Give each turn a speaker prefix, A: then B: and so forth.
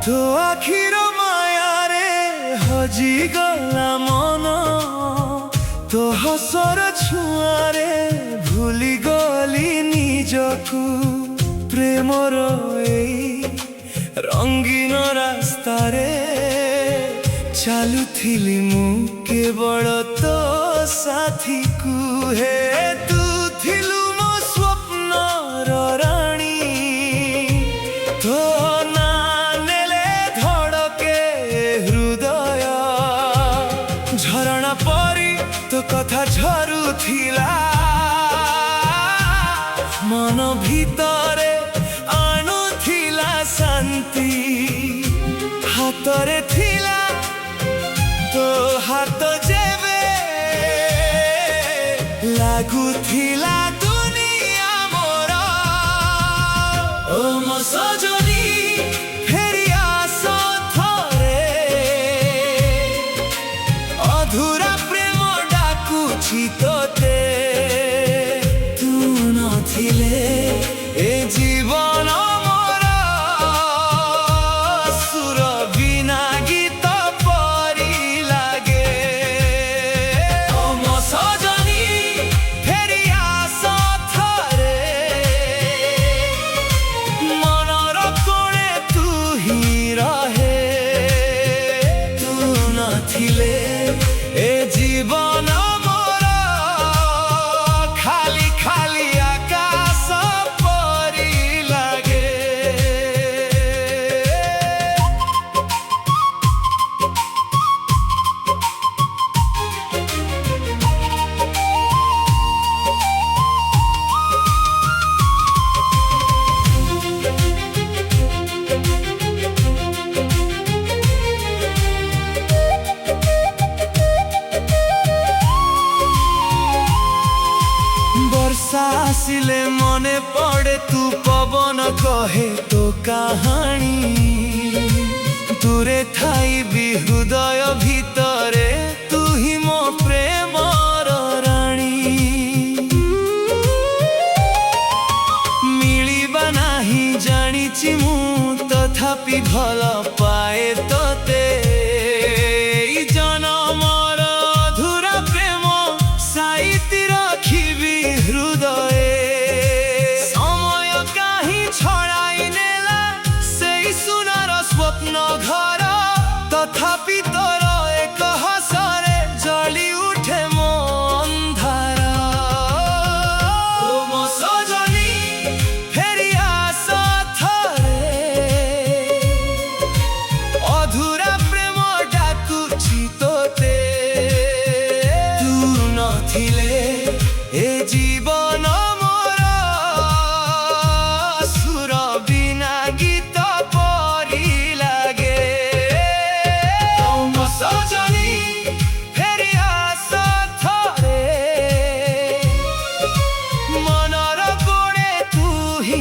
A: তো আখির মায়ারে হজিগলা মন তো হসর ছুঁয়ারে ভুলি গলি নিজকু প্রেমর এই রঙ্গিন রাস্তারে চালুথিলি মু কেবল তো সাথী কুহে তু থিলু মো স্বপ্নর রাণী তো না নেলে ধড়কে হৃদয় ঝরଣା পরি তো কথা ঝরুথিলা মন ভিতরে আনুথিলা শান্তি হাতরে থিলা তো হাত যেবে লাগুথিলা দুনিয়া মোর ও মো সজনী ফেরি আস থরে অধুরা প্রেম ডাকুছি তোতে তু নথিলে এ জীবন মোর সুর বিনা গীত পরি লাগে ও মো সজনী ফেরি আস থরে মনর কোণে তু হি রহে তু নথিলে এ জীবন মোর খালি খালি আকাশ পরি লাগে বর্ষা আসিলে মনে পড়ে তু পবন কহে তো কাহানি দূরে থাইবি হৃদয় ভিতরে তু হি মো প্রেমর রাণী মিলিবা নাহি জানিছি মু তথাপি ভাল পায়ে তোতে এই জনমর অধুরা প্রেম সাইতি রাখিবি হৃদয়ে সময় কাহি ছড়াই নেলা সেই সুনার স্বপ্ন ঘর তথাপি তোর এক হসরে জ্বলি উঠে মো অন্ধার ও মো সজনী ফেরি আস থরে অধুরা প্রেম ডাকুছি তোতে তু নথিলে এ জীবন মোর সুর বিনা গীত পরি লাগে ও মো সজনী ফেরি আস থরে মনর কোণে তু হি